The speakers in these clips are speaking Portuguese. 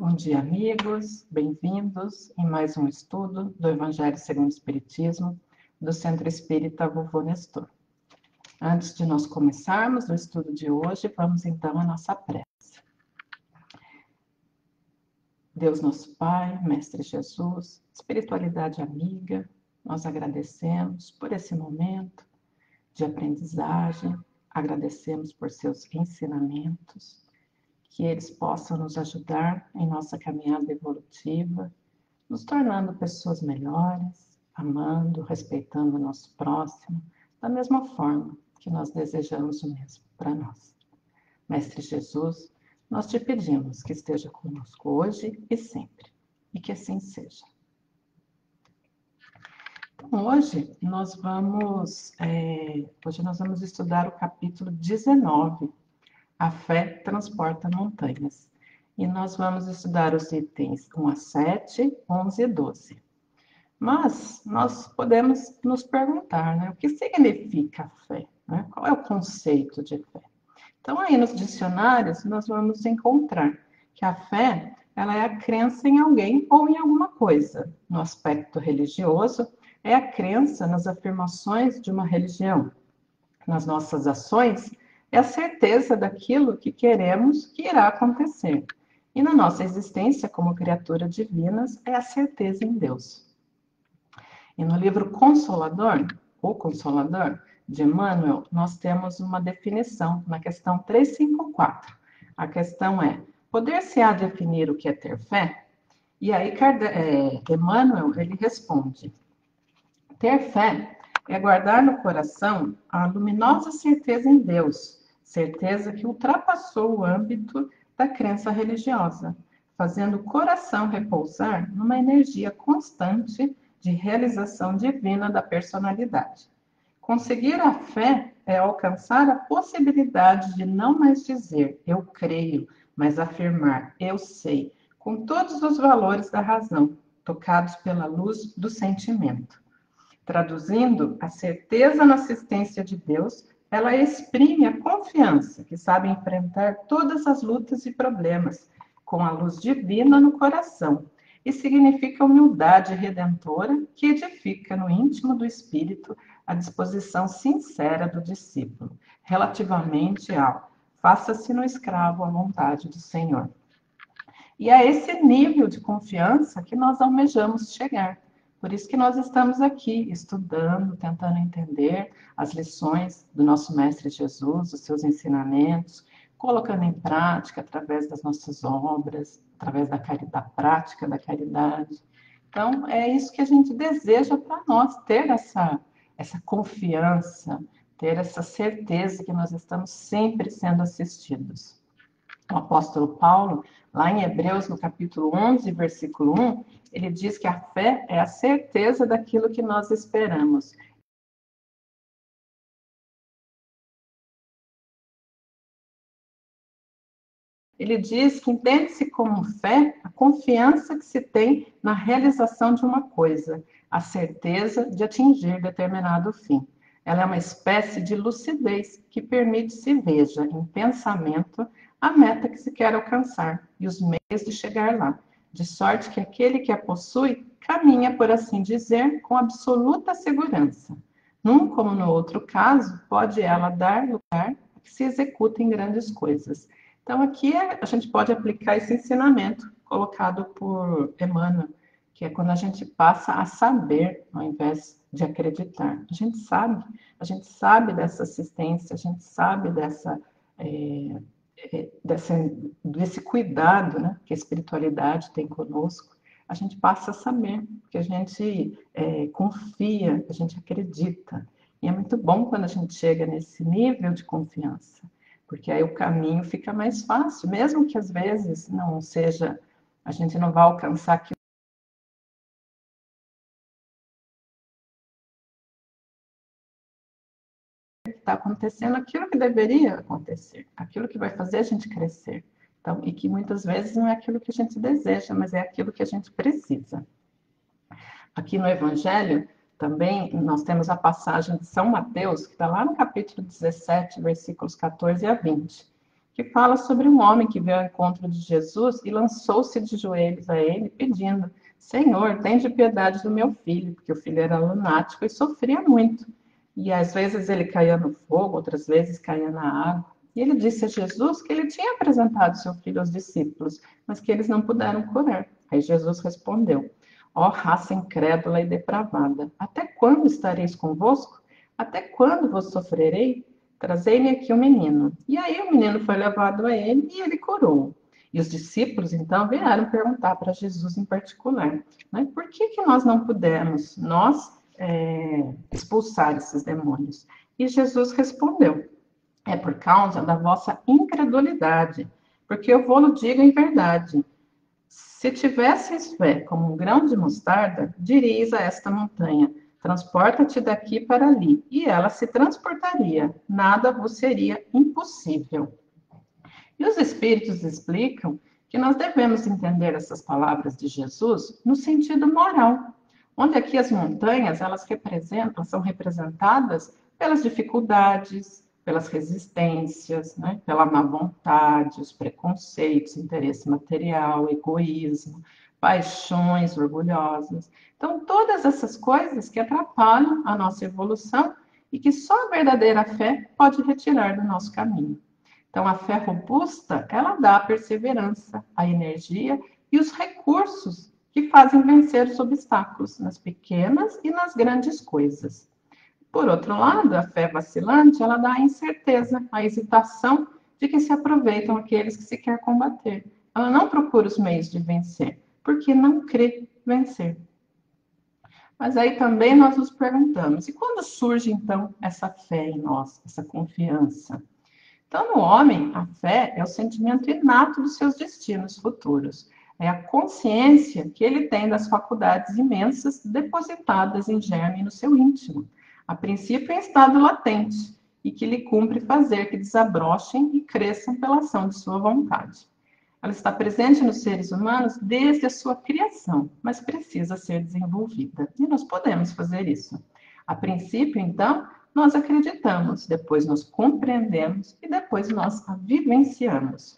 Bom dia, amigos. Bem-vindos em mais um estudo do Evangelho segundo o Espiritismo, do Centro Espírita Vovô Nestor. Antes de nós começarmos o estudo de hoje, vamos então à nossa prece. Deus nosso Pai, Mestre Jesus, espiritualidade amiga, nós agradecemos por esse momento de aprendizagem, agradecemos por seus ensinamentos, que eles possam nos ajudar em nossa caminhada evolutiva, nos tornando pessoas melhores, amando, respeitando o nosso próximo, da mesma forma que nós desejamos o mesmo para nós. Mestre Jesus, nós te pedimos que esteja conosco hoje e sempre, e que assim seja. Então, hoje nós vamos estudar o capítulo 19, A Fé Transporta Montanhas. E nós vamos estudar os itens 1 a 7, 11 e 12. Mas nós podemos nos perguntar, né, o que significa fé? Né? Qual é o conceito de fé? Então, aí nos dicionários, nós vamos encontrar que a fé, ela é a crença em alguém ou em alguma coisa. No aspecto religioso, é a crença nas afirmações de uma religião. Nas nossas ações, é a certeza daquilo que queremos que irá acontecer. E na nossa existência como criatura divinas, é a certeza em Deus. E no livro Consolador, O Consolador, de Emmanuel, nós temos uma definição na questão 354. A questão é, poder-se-á definir o que é ter fé? E aí Emmanuel, ele responde, ter fé é guardar no coração a luminosa certeza em Deus, certeza que ultrapassou o âmbito da crença religiosa, fazendo o coração repousar numa energia constante de realização divina da personalidade. Conseguir a fé é alcançar a possibilidade de não mais dizer eu creio, mas afirmar eu sei, com todos os valores da razão, tocados pela luz do sentimento. Traduzindo, a certeza na assistência de Deus, ela exprime a confiança que sabe enfrentar todas as lutas e problemas com a luz divina no coração e significa humildade redentora que edifica no íntimo do espírito a disposição sincera do discípulo, relativamente ao faça-se no escravo à vontade do Senhor. E é esse nível de confiança que nós almejamos chegar. Por isso que nós estamos aqui estudando, tentando entender as lições do nosso Mestre Jesus, os seus ensinamentos, colocando em prática através das nossas obras, através da prática da caridade. Então, é isso que a gente deseja para nós, ter essa confiança, ter essa certeza que nós estamos sempre sendo assistidos. O apóstolo Paulo, lá em Hebreus, no capítulo 11, versículo 1, ele diz que a fé é a certeza daquilo que nós esperamos. Ele diz que entende-se como fé a confiança que se tem na realização de uma coisa, a certeza de atingir determinado fim. Ela é uma espécie de lucidez que permite se veja em pensamento a meta que se quer alcançar e os meios de chegar lá, de sorte que aquele que a possui caminha, por assim dizer, com absoluta segurança. Num como no outro caso, pode ela dar lugar a que se executem grandes coisas. Então, aqui a gente pode aplicar esse ensinamento colocado por Emmanuel, que é quando a gente passa a saber, ao invés de acreditar. A gente sabe dessa assistência, a gente sabe desse cuidado, né, que a espiritualidade tem conosco. A gente passa a saber, que a gente confia, que a gente acredita. E é muito bom quando a gente chega nesse nível de confiança, porque aí o caminho fica mais fácil, mesmo que às vezes não seja, a gente não vai alcançar aquilo que está acontecendo, aquilo que deveria acontecer, aquilo que vai fazer a gente crescer. Então, e que muitas vezes não é aquilo que a gente deseja, mas é aquilo que a gente precisa. Aqui no Evangelho, também, nós temos a passagem de São Mateus, que está lá no capítulo 17, versículos 14 a 20. que fala sobre um homem que veio ao encontro de Jesus e lançou-se de joelhos a ele, pedindo: Senhor, tende piedade do meu filho, porque o filho era lunático e sofria muito. E às vezes ele caía no fogo, outras vezes caía na água. E ele disse a Jesus que ele tinha apresentado seu filho aos discípulos, mas que eles não puderam curar. Aí Jesus respondeu: Ó raça incrédula e depravada, até quando estareis convosco? Até quando vos sofrerei? Trazei-me aqui o menino. E aí o menino foi levado a ele e ele curou. E os discípulos, então, vieram perguntar para Jesus em particular, né, por que nós não pudemos, expulsar esses demônios? E Jesus respondeu: é por causa da vossa incredulidade, porque eu vou-lo digo em verdade. Se tivesseis fé como um grão de mostarda, diríeis a esta montanha: transporta-te daqui para ali, e ela se transportaria, nada vos seria impossível. E os Espíritos explicam que nós devemos entender essas palavras de Jesus no sentido moral, onde aqui as montanhas elas são representadas pelas dificuldades, pelas resistências, né? Pela má vontade, os preconceitos, interesse material, egoísmo, paixões orgulhosas. Então, todas essas coisas que atrapalham a nossa evolução e que só a verdadeira fé pode retirar do nosso caminho. Então, a fé robusta, ela dá a perseverança, a energia e os recursos que fazem vencer os obstáculos nas pequenas e nas grandes coisas. Por outro lado, a fé vacilante, ela dá a incerteza, a hesitação de que se aproveitam aqueles que se quer combater. Ela não procura os meios de vencer, porque não crê vencer. Mas aí também nós nos perguntamos, e quando surge então essa fé em nós, essa confiança? Então, no homem, a fé é o sentimento inato dos seus destinos futuros. É a consciência que ele tem das faculdades imensas depositadas em germe no seu íntimo, a princípio em estado latente, e que lhe cumpre fazer que desabrochem e cresçam pela ação de sua vontade. Ela está presente nos seres humanos desde a sua criação, mas precisa ser desenvolvida. E nós podemos fazer isso. A princípio, então, nós acreditamos, depois nós compreendemos e depois nós a vivenciamos.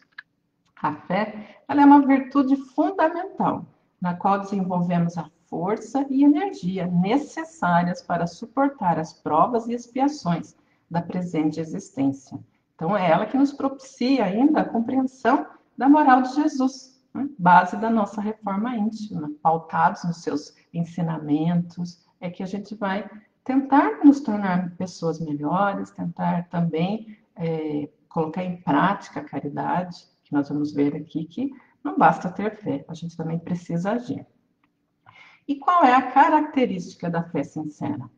A fé, ela é uma virtude fundamental, na qual desenvolvemos a força e energia necessárias para suportar as provas e expiações da presente existência. Então, é ela que nos propicia ainda a compreensão da moral de Jesus, né? Base da nossa reforma íntima, pautados nos seus ensinamentos, é que a gente vai tentar nos tornar pessoas melhores, tentar também colocar em prática a caridade, que nós vamos ver aqui que não basta ter fé, a gente também precisa agir. E qual é a característica da fé sincera?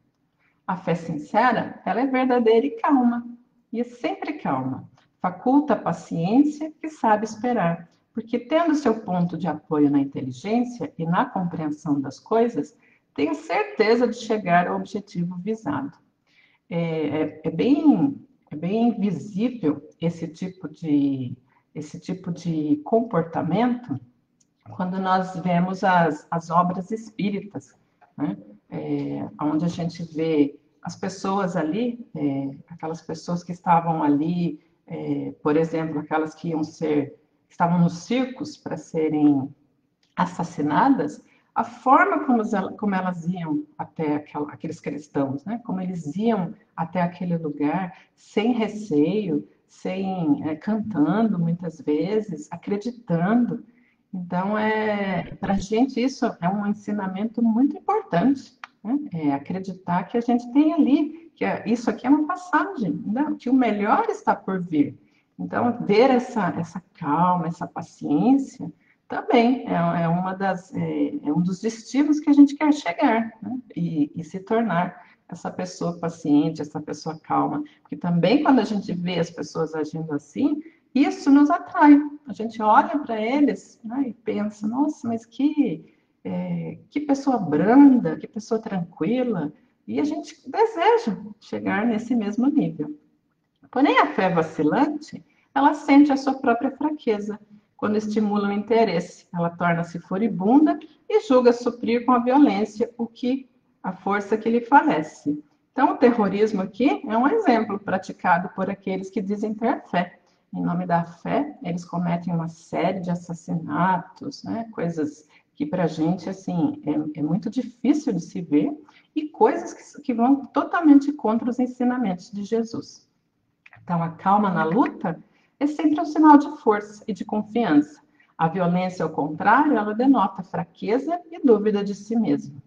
A fé sincera, ela é verdadeira e calma, e é sempre calma. Faculta a paciência que sabe esperar, porque tendo seu ponto de apoio na inteligência e na compreensão das coisas, tem certeza de chegar ao objetivo visado. É bem visível esse tipo de comportamento quando nós vemos as obras espíritas, né? Onde a gente vê as pessoas ali, aquelas pessoas que estavam ali, por exemplo, aquelas que estavam nos circos para serem assassinadas, a forma como elas iam até aqueles cristãos, né? Como eles iam até aquele lugar sem receio, cantando muitas vezes, acreditando. Então, para a gente isso é um ensinamento muito importante, né? Acreditar que a gente tem ali, isso aqui é uma passagem, né? Que o melhor está por vir. Então, ver essa calma, essa paciência, também é um dos destinos que a gente quer chegar, né? E se tornar essa pessoa paciente, essa pessoa calma. Porque também quando a gente vê as pessoas agindo assim, isso nos atrai. A gente olha para eles, né, e pensa, nossa, mas que pessoa branda, que pessoa tranquila. E a gente deseja chegar nesse mesmo nível. Porém, a fé vacilante, ela sente a sua própria fraqueza quando estimula o interesse. Ela torna-se furibunda e julga suprir com a violência a força que lhe falece. Então, o terrorismo aqui é um exemplo praticado por aqueles que dizem ter fé. em nome da fé, eles cometem uma série de assassinatos, né? Coisas que para a gente, assim, é muito difícil de se ver, e coisas que vão totalmente contra os ensinamentos de Jesus. Então, a calma na luta é sempre um sinal de força e de confiança. A violência, ao contrário, ela denota fraqueza e dúvida de si mesmo.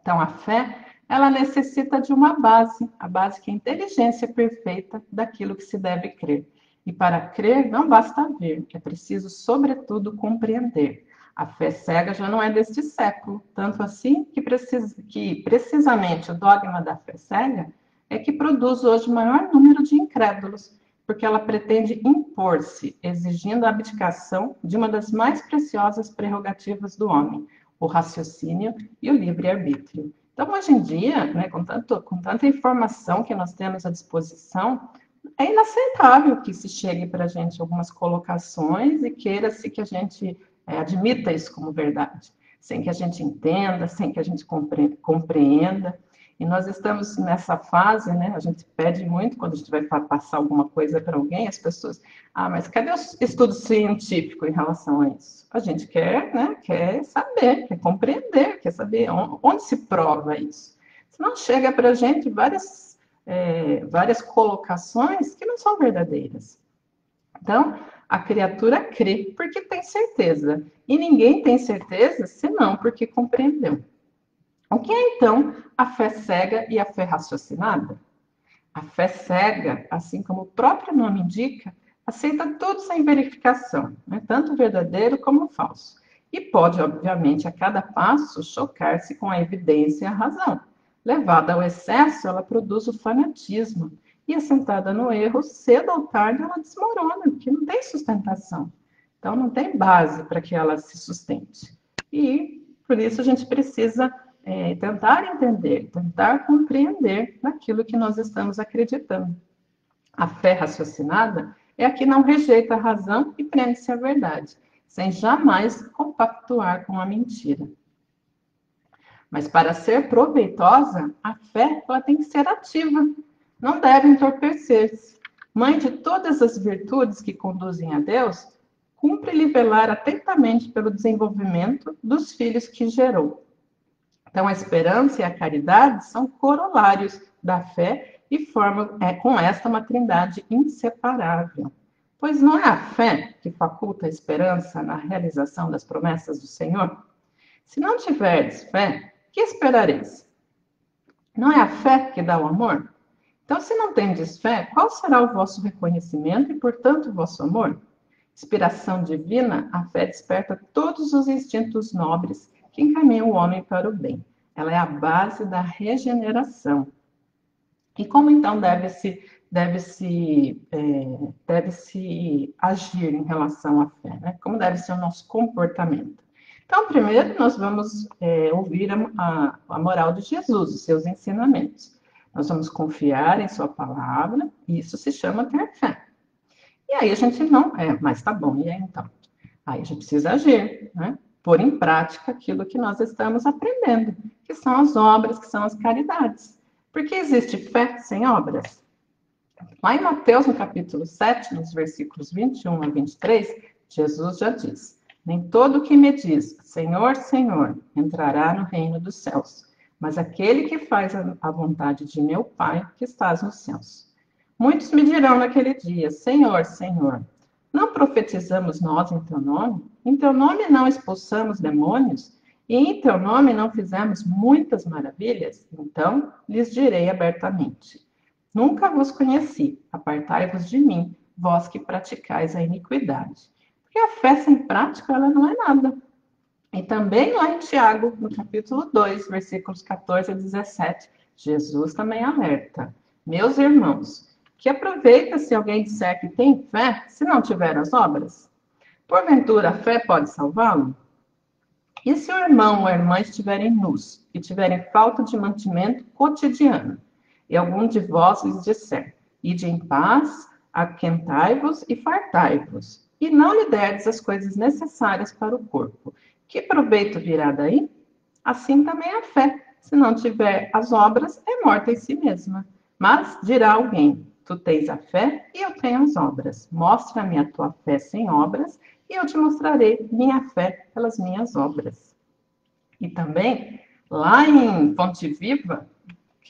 Então, a fé, ela necessita de uma base, a base que é a inteligência perfeita daquilo que se deve crer. E para crer, não basta ver, é preciso, sobretudo, compreender. A fé cega já não é deste século, tanto assim que precisamente o dogma da fé cega é que produz hoje o maior número de incrédulos, porque ela pretende impor-se, exigindo a abdicação de uma das mais preciosas prerrogativas do homem, o raciocínio e o livre-arbítrio. Então, hoje em dia, né, com tanta informação que nós temos à disposição, é inaceitável que se chegue para a gente algumas colocações e queira-se que a gente admita isso como verdade, sem que a gente entenda, sem que a gente compreenda. E nós estamos nessa fase, né? A gente pede muito quando a gente vai passar alguma coisa para alguém, as pessoas, mas cadê o estudo científico em relação a isso? A gente quer, né? Quer saber, quer compreender, quer saber onde se prova isso. Senão chega para a gente várias colocações que não são verdadeiras. Então, a criatura crê porque tem certeza. E ninguém tem certeza senão porque compreendeu. O que é, então, a fé cega e a fé raciocinada? A fé cega, assim como o próprio nome indica, aceita tudo sem verificação, né? Tanto verdadeiro como falso. E pode, obviamente, a cada passo, chocar-se com a evidência e a razão. Levada ao excesso, ela produz o fanatismo. E assentada no erro, cedo ou tarde, ela desmorona, porque não tem sustentação. Então, não tem base para que ela se sustente. E, por isso, a gente precisa tentar entender, tentar compreender naquilo que nós estamos acreditando. A fé raciocinada é a que não rejeita a razão e prende-se à verdade, sem jamais compactuar com a mentira. Mas para ser proveitosa, a fé ela tem que ser ativa, não deve entorpecer-se. Mãe de todas as virtudes que conduzem a Deus, cumpre-lhe velar atentamente pelo desenvolvimento dos filhos que gerou. Então, a esperança e a caridade são corolários da fé e formam com esta uma trindade inseparável. Pois não é a fé que faculta a esperança na realização das promessas do Senhor? Se não tiverdes fé, que esperareis? Não é a fé que dá o amor? Então, se não tendes fé, qual será o vosso reconhecimento e, portanto, o vosso amor? Inspiração divina, a fé desperta todos os instintos nobres que encaminham o homem para o bem. Ela é a base da regeneração. E como então deve-se agir em relação à fé? Né? Como deve ser o nosso comportamento? Então, primeiro, nós vamos ouvir a moral de Jesus, os seus ensinamentos. Nós vamos confiar em sua palavra, e isso se chama ter fé. E aí a gente não, mas tá bom, e aí então? Aí a gente precisa agir, né? Pôr em prática aquilo que nós estamos aprendendo, que são as obras, que são as caridades. Porque existe fé sem obras? Lá em Mateus, no capítulo 7, nos versículos 21 a 23, Jesus já diz: nem todo o que me diz, Senhor, Senhor, entrará no reino dos céus, mas aquele que faz a vontade de meu Pai, que estás nos céus. Muitos me dirão naquele dia, Senhor, Senhor, não profetizamos nós em teu nome? Em teu nome não expulsamos demônios? E em teu nome não fizemos muitas maravilhas? Então lhes direi abertamente: nunca vos conheci, apartai-vos de mim, vós que praticais a iniquidade. Porque a fé sem prática, ela não é nada. E também lá em Tiago, no capítulo 2, versículos 14 a 17, Jesus também alerta: meus irmãos, que aproveita se alguém disser que tem fé, se não tiver as obras? Porventura, a fé pode salvá-lo? E se o irmão ou a irmã estiverem nus e tiverem falta de mantimento cotidiano, e algum de vós lhes disser, ide em paz, aquentai-vos e fartai-vos, e não lhe derdes as coisas necessárias para o corpo, que proveito virá daí? Assim também a fé, se não tiver as obras, é morta em si mesma. Mas dirá alguém, Tu tens a fé e eu tenho as obras. Mostra-me a tua fé sem obras e eu te mostrarei minha fé pelas minhas obras. E também, lá em Fonte Viva,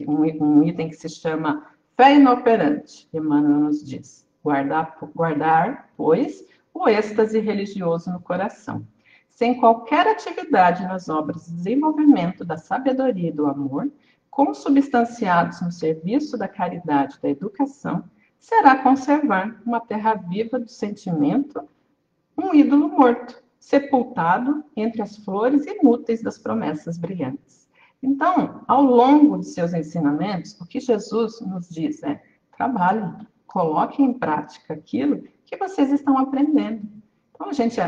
um item que se chama fé inoperante, Emmanuel nos diz, guardar, pois, o êxtase religioso no coração. Sem qualquer atividade nas obras de desenvolvimento da sabedoria e do amor, consubstanciados no serviço da caridade e da educação, será conservar uma terra viva do sentimento, um ídolo morto, sepultado entre as flores inúteis das promessas brilhantes. Então, ao longo de seus ensinamentos, o que Jesus nos diz é: trabalhem, coloquem em prática aquilo que vocês estão aprendendo. Então, a gente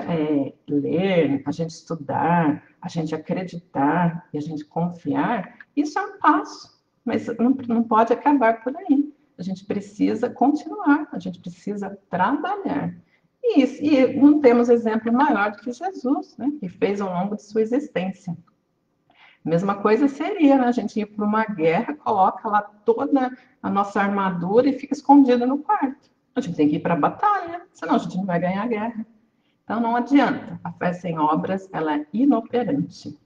ler, a gente estudar, a gente acreditar e a gente confiar, isso é um passo, mas não pode acabar por aí. A gente precisa continuar, a gente precisa trabalhar. E não temos exemplo maior do que Jesus, né, que fez ao longo de sua existência. Mesma coisa seria, né, a gente ir para uma guerra, coloca lá toda a nossa armadura e fica escondido no quarto. A gente tem que ir para a batalha, senão a gente não vai ganhar a guerra. Então não adianta, a fé sem obras, ela é inoperante.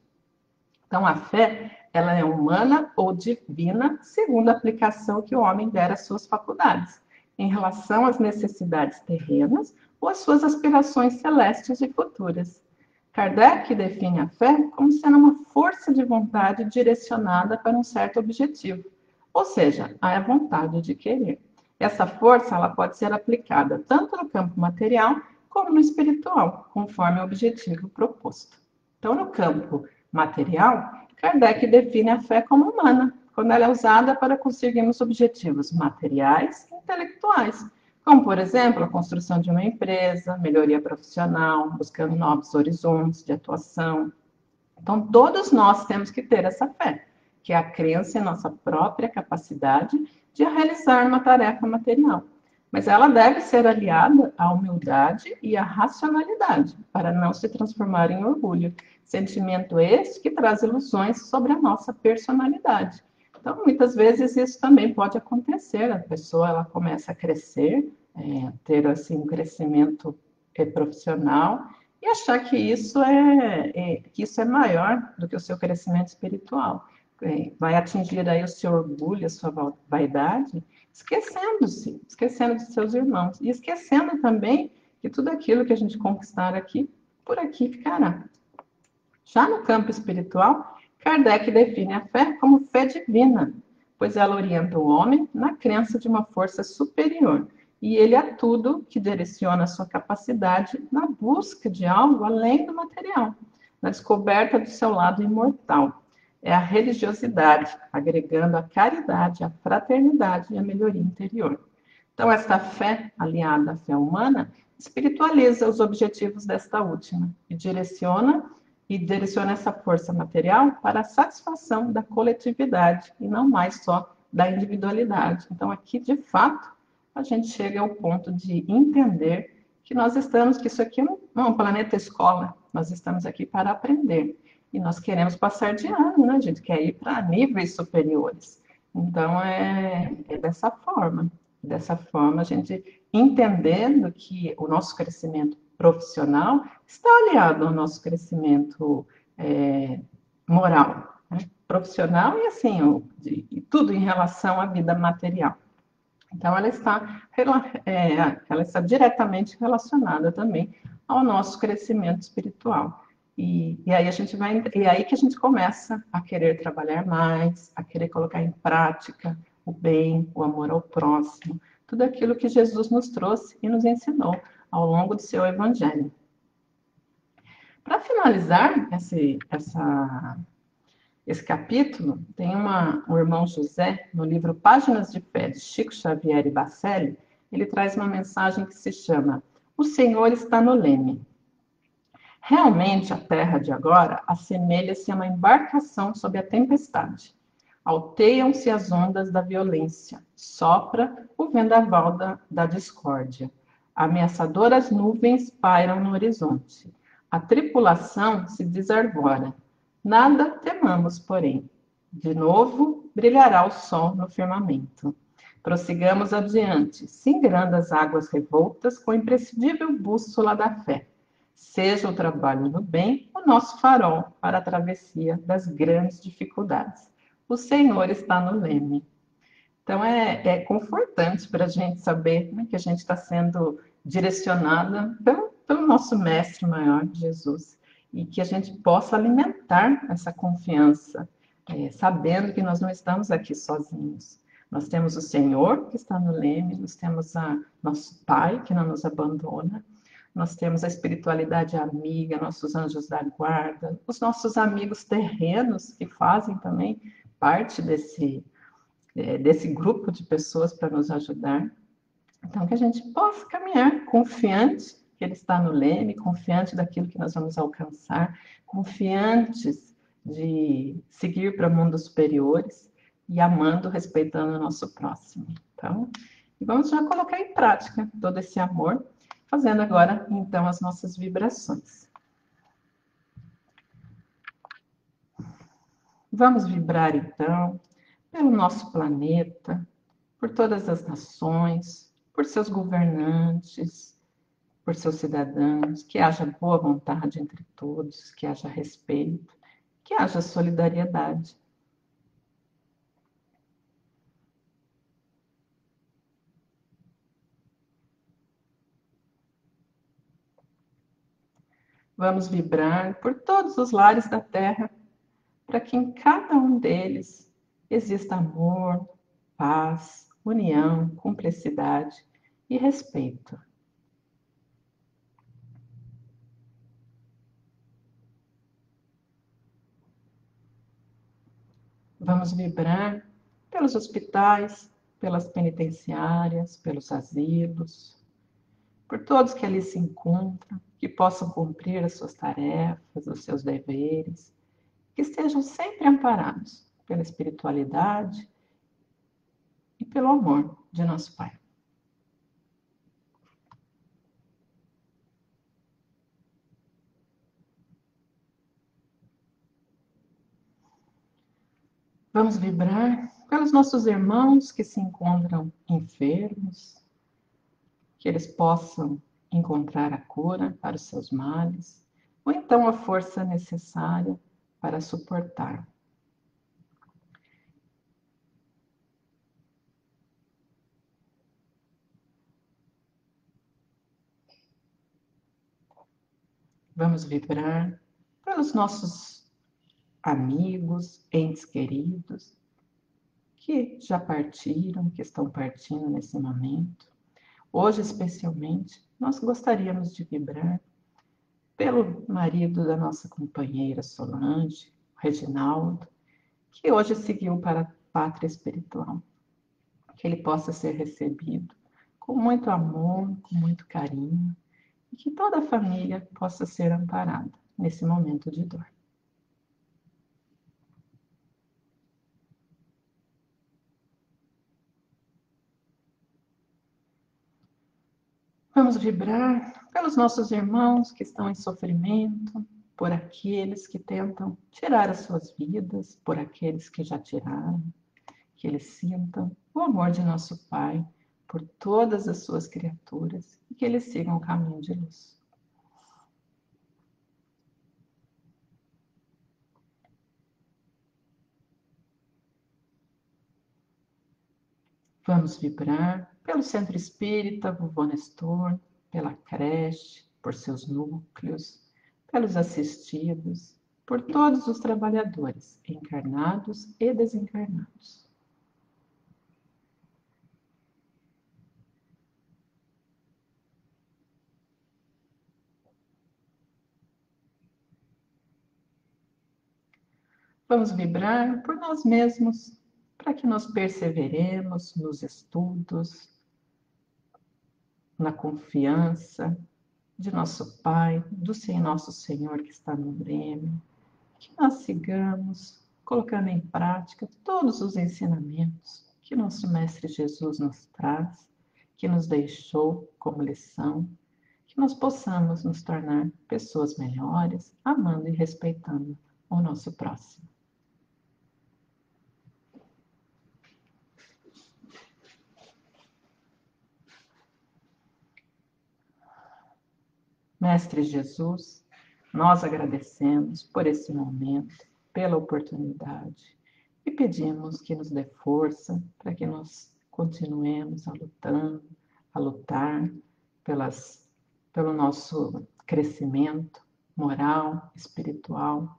Então a fé, ela é humana ou divina, segundo a aplicação que o homem der às suas faculdades, em relação às necessidades terrenas ou às suas aspirações celestes e futuras. Kardec define a fé como sendo uma força de vontade direcionada para um certo objetivo, ou seja, a vontade de querer. Essa força ela pode ser aplicada tanto no campo material como no espiritual, conforme o objetivo proposto. Então, no campo material, Kardec define a fé como humana, quando ela é usada para conseguirmos objetivos materiais e intelectuais, como, por exemplo, a construção de uma empresa, melhoria profissional, buscando novos horizontes de atuação. Então, todos nós temos que ter essa fé, que é a crença em nossa própria capacidade de realizar uma tarefa material. Mas ela deve ser aliada à humildade e à racionalidade, para não se transformar em orgulho. Sentimento este que traz ilusões sobre a nossa personalidade. Então, muitas vezes isso também pode acontecer. A pessoa ela começa a crescer, ter assim um crescimento profissional e achar que isso é maior do que o seu crescimento espiritual. Vai atingir aí o seu orgulho, a sua vaidade, esquecendo de seus irmãos e esquecendo também que tudo aquilo que a gente conquistar aqui, por aqui ficará. Já no campo espiritual, Kardec define a fé como fé divina, pois ela orienta o homem na crença de uma força superior, e ele a tudo que direciona a sua capacidade na busca de algo além do material, na descoberta do seu lado imortal. É a religiosidade, agregando a caridade, a fraternidade e a melhoria interior. Então, esta fé, aliada à fé humana, espiritualiza os objetivos desta última e direciona essa força material para a satisfação da coletividade e não mais só da individualidade. Então, aqui, de fato, a gente chega ao ponto de entender que nós estamos, que isso aqui não é um planeta escola, nós estamos aqui para aprender. E nós queremos passar de ano, né? A gente quer ir para níveis superiores. Então, é dessa forma. Dessa forma, a gente entendendo que o nosso crescimento profissional está aliado ao nosso crescimento moral, né? Profissional e assim, tudo em relação à vida material. Então, ela está diretamente relacionada também ao nosso crescimento espiritual. E aí que a gente começa a querer trabalhar mais, a querer colocar em prática o bem, o amor ao próximo, tudo aquilo que Jesus nos trouxe e nos ensinou ao longo do seu evangelho. Para finalizar esse capítulo, tem o irmão José, no livro Páginas de Fé, de Chico Xavier e Bacelli, ele traz uma mensagem que se chama O Senhor está no leme. Realmente, a terra de agora assemelha-se a uma embarcação sob a tempestade. Alteiam-se as ondas da violência, sopra o vendaval da discórdia. Ameaçadoras nuvens pairam no horizonte. A tripulação se desarvora. Nada temamos, porém. De novo, brilhará o sol no firmamento. Prossigamos adiante, singrando as águas revoltas com a imprescindível bússola da fé. Seja o trabalho no bem o nosso farol para a travessia das grandes dificuldades. O Senhor está no leme. Então, é confortante para a gente saber, né, que a gente está sendo direcionada pelo nosso Mestre maior, Jesus, e que a gente possa alimentar essa confiança, sabendo que nós não estamos aqui sozinhos. Nós temos o Senhor que está no leme, nós temos nosso Pai que não nos abandona, nós temos a espiritualidade amiga, nossos anjos da guarda, os nossos amigos terrenos que fazem também parte desse grupo de pessoas para nos ajudar. Então, que a gente possa caminhar confiante que Ele está no leme, confiante daquilo que nós vamos alcançar, confiantes de seguir para mundos superiores e amando, respeitando o nosso próximo. Então, vamos já colocar em prática todo esse amor, fazendo agora, então, as nossas vibrações. Vamos vibrar, então, pelo nosso planeta, por todas as nações, por seus governantes, por seus cidadãos, que haja boa vontade entre todos, que haja respeito, que haja solidariedade. Vamos vibrar por todos os lares da Terra, para que em cada um deles exista amor, paz, união, cumplicidade e respeito. Vamos vibrar pelos hospitais, pelas penitenciárias, pelos asilos, por todos que ali se encontram, que possam cumprir as suas tarefas, os seus deveres, que estejam sempre amparados pela espiritualidade e pelo amor de nosso Pai. Vamos vibrar pelos nossos irmãos que se encontram enfermos, que eles possam encontrar a cura para os seus males, ou então a força necessária para suportar. Vamos vibrar pelos nossos amigos, entes queridos, que já partiram, que estão partindo nesse momento. Hoje, especialmente, nós gostaríamos de vibrar pelo marido da nossa companheira Solange, Reginaldo, que hoje seguiu para a pátria espiritual. Que ele possa ser recebido com muito amor, com muito carinho, e que toda a família possa ser amparada nesse momento de dor. Vamos vibrar pelos nossos irmãos que estão em sofrimento, por aqueles que tentam tirar as suas vidas, por aqueles que já tiraram, que eles sintam o amor de nosso Pai por todas as suas criaturas e que eles sigam o caminho de luz. Vamos vibrar pelo Centro Espírita Vovô Nestor, pela creche, por seus núcleos, pelos assistidos, por todos os trabalhadores, encarnados e desencarnados. Vamos vibrar por nós mesmos, para que nós perseveremos nos estudos, na confiança de nosso Pai, do nosso Senhor que está no Leme, que nós sigamos colocando em prática todos os ensinamentos que nosso Mestre Jesus nos traz, que nos deixou como lição, que nós possamos nos tornar pessoas melhores, amando e respeitando o nosso próximo. Mestre Jesus, nós agradecemos por esse momento, pela oportunidade e pedimos que nos dê força para que nós continuemos a lutar pelo nosso crescimento moral, espiritual.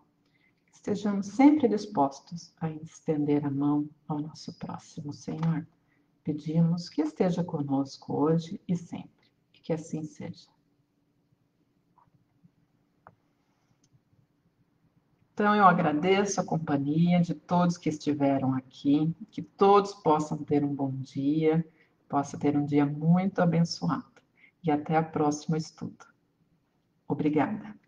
Estejamos sempre dispostos a estender a mão ao nosso próximo, Senhor. Pedimos que esteja conosco hoje e sempre, e que assim seja. Então, eu agradeço a companhia de todos que estiveram aqui, que todos possam ter um bom dia, possa ter um dia muito abençoado. E até o próximo estudo. Obrigada.